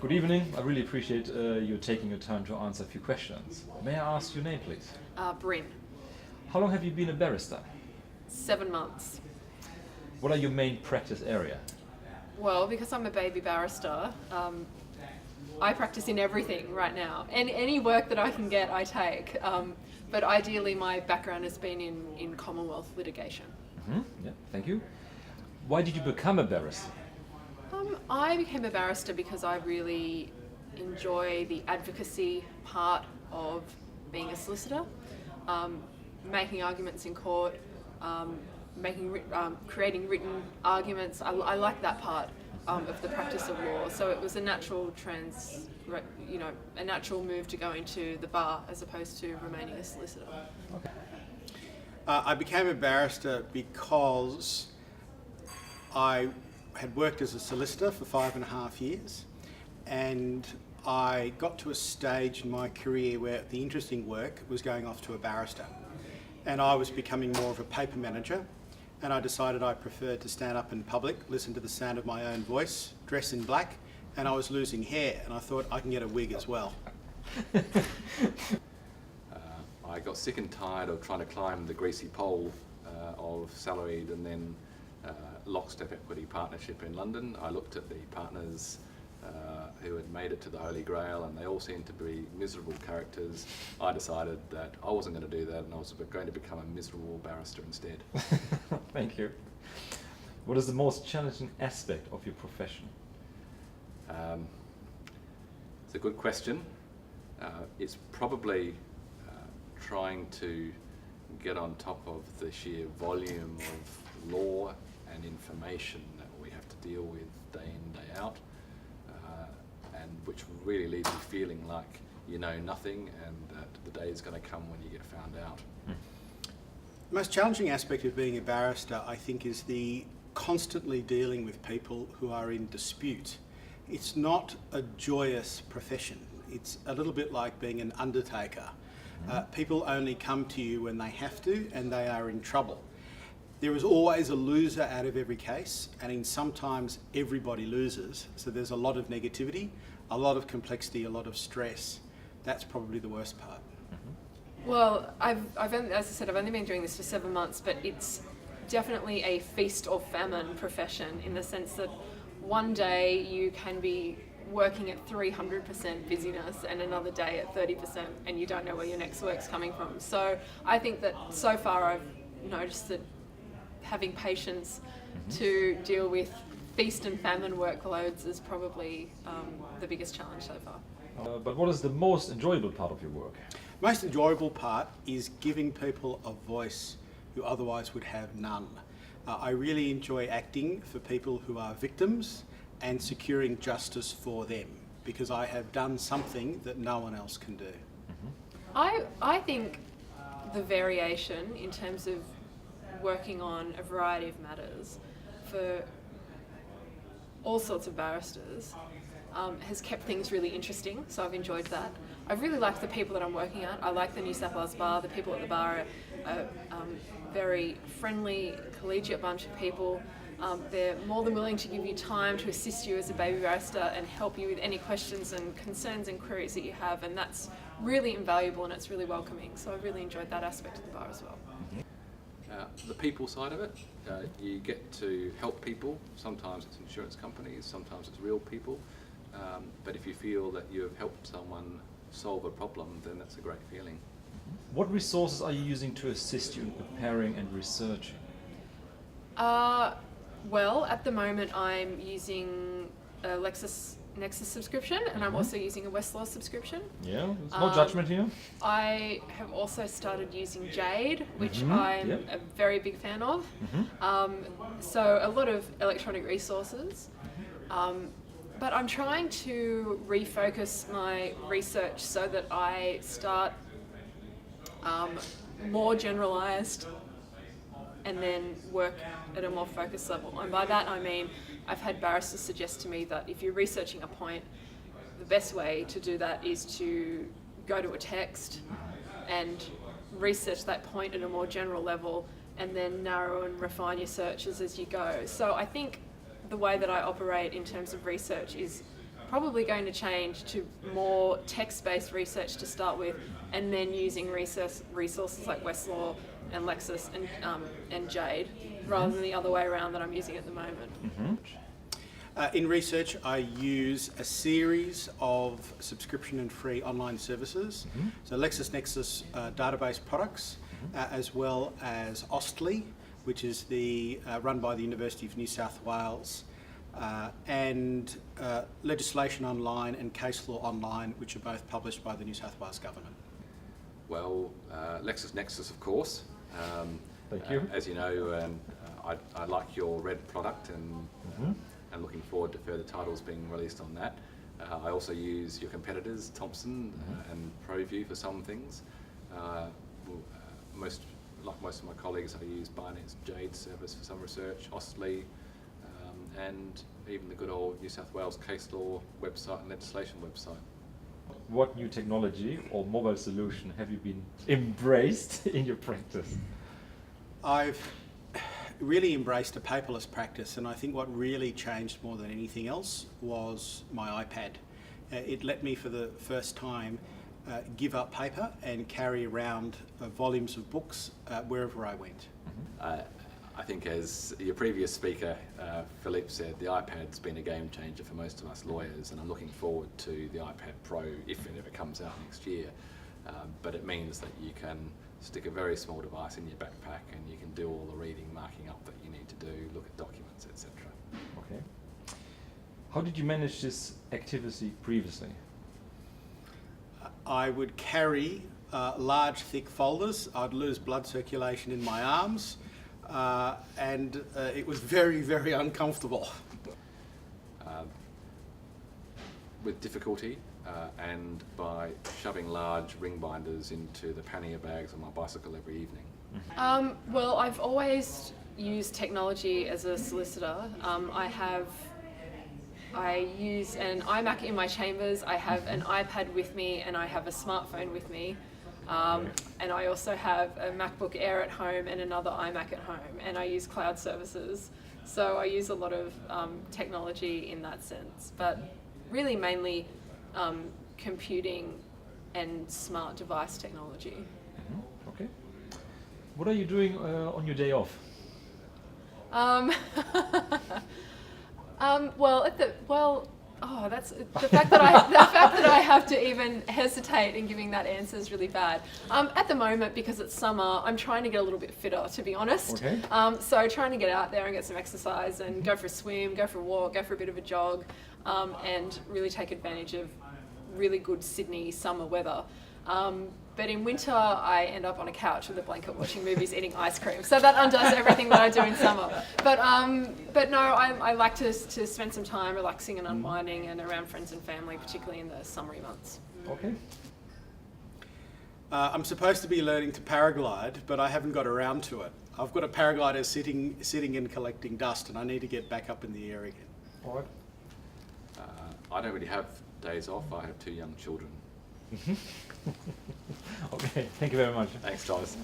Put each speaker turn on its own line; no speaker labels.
Good evening. I really appreciate you taking your time to answer a few questions. May I ask your name, please?
Brin.
How long have you been a barrister?
7 months.
What are your main practice area?
Well, because I'm a baby barrister, I practice in everything right now. And any work that I can get, I take. But ideally, my background has been in Commonwealth litigation.
Mm-hmm. Yeah, thank you. Why did you become a barrister?
I became a barrister because I really enjoy the advocacy part of being a solicitor, making arguments in court, creating written arguments. I like that part of the practice of law. So it was a natural a natural move to go into the bar as opposed to remaining a solicitor.
Okay.
I became a barrister because I had worked as a solicitor for 5.5 years, and I got to a stage in my career where the interesting work was going off to a barrister, and I was becoming more of a paper manager, and I decided I preferred to stand up in public, listen to the sound of my own voice, dress in black, and I was losing hair, and I thought I can get a wig as well.
I got sick and tired of trying to climb the greasy pole of salaried and then lockstep equity partnership in London. I looked at the partners who had made it to the Holy Grail, and they all seemed to be miserable characters. I decided that I wasn't going to do that, and I was going to become a miserable barrister instead.
Thank you. What is the most challenging aspect of your profession?
It's a good question. It's probably trying to get on top of the sheer volume of law and information that we have to deal with day in, day out, and which really leaves you feeling like you know nothing and that the day is going to come when you get found out.
The most challenging aspect of being a barrister, I think, is the constantly dealing with people who are in dispute. It's not a joyous profession. It's a little bit like being an undertaker. People only come to you when they have to, and they are in trouble. There is always a loser out of every case, and sometimes everybody loses. So there's a lot of negativity, a lot of complexity, a lot of stress. That's probably the worst part.
Well, I've only, as I said, I've only been doing this for 7 months, but it's definitely a feast or famine profession in the sense that one day you can be working at 300% busyness and another day at 30%, and you don't know where your next work's coming from. So I think that so far I've noticed that having patience to deal with feast and famine workloads is probably the biggest challenge so far.
But what is the most enjoyable part of your work?
Most enjoyable part is giving people a voice who otherwise would have none. I really enjoy acting for people who are victims and securing justice for them, because I have done something that no one else can do.
I think the variation in terms of working on a variety of matters for all sorts of barristers has kept things really interesting, so I've enjoyed that. I really like the people that I'm working at. I like the New South Wales Bar. The people at the bar are very friendly, collegiate bunch of people. They're more than willing to give you time to assist you as a baby barrister and help you with any questions and concerns and queries that you have, and that's really invaluable and it's really welcoming. So I really enjoyed that aspect of the bar as well.
The people side of it, you get to help people. Sometimes it's insurance companies, sometimes it's real people. But if you feel that you have helped someone solve a problem, then that's a great feeling.
What resources are you using to assist you in preparing and researching?
Well, at the moment I'm using a LexisNexis subscription, and I'm also using a Westlaw subscription.
Yeah, there's no judgment here.
I have also started using Jade, which I'm a very big fan of. So a lot of electronic resources. But I'm trying to refocus my research so that I start more generalised and then work at a more focused level. And by that I mean, I've had barristers suggest to me that if you're researching a point, the best way to do that is to go to a text and research that point at a more general level and then narrow and refine your searches as you go. So I think the way that I operate in terms of research is probably going to change to more text-based research to start with, and then using resources like Westlaw and Lexis and Jade, rather than the other way around that I'm using at the moment.
In research, I use a series of subscription and free online services. So LexisNexis database products, as well as Ostly, which is the run by the University of New South Wales, and Legislation Online and Case Law Online, which are both published by the New South Wales Government.
Well, LexisNexis, of course.
Thank you.
As you know, I like your red product, and looking forward to further titles being released on that. I also use your competitors, Thompson and ProView, for some things. Like most of my colleagues, I use Barnett's Jade service for some research, Ostly, and even the good old New South Wales Case Law website and legislation website.
What new technology or mobile solution have you been embraced in your practice?
I've really embraced a paperless practice, and I think what really changed more than anything else was my iPad. It let me for the first time give up paper and carry around volumes of books wherever I went.
I think, as your previous speaker, Philippe, said, the iPad's been a game changer for most of us lawyers, and I'm looking forward to the iPad Pro if it ever comes out next year. But it means that you can stick a very small device in your backpack and you can do all the reading, marking up that you need to do, look at documents, etc.
Okay. How did you manage this activity previously?
I would carry large, thick folders. I'd lose blood circulation in my arms, and it was very, very uncomfortable.
With difficulty, and by shoving large ring binders into the pannier bags on my bicycle every evening.
Well, I've always used technology as a solicitor. I use an iMac in my chambers, I have an iPad with me, and I have a smartphone with me. And I also have a MacBook Air at home and another iMac at home, and I use cloud services. So I use a lot of technology in that sense, but really mainly computing and smart device technology.
Okay. What are you doing on your day off? That's the fact that I have to even hesitate in giving that answer is really bad. At the moment, because it's summer, I'm trying to get a little bit fitter, to be honest. Okay.
So trying to get out there and get some exercise and go for a swim, go for a walk, go for a bit of a jog, and really take advantage of really good Sydney summer weather. But in winter, I end up on a couch with a blanket watching movies, eating ice cream. So that undoes everything that I do in summer. But no, I like to spend some time relaxing and unwinding and around friends and family, particularly in the summery months.
Okay.
I'm supposed to be learning to paraglide, but I haven't got around to it. I've got a paraglider sitting and collecting dust, and I need to get back up in the air again.
All right.
I don't really have days off. I have 2 young children.
Okay, thank you very much.
Thanks, Thomas.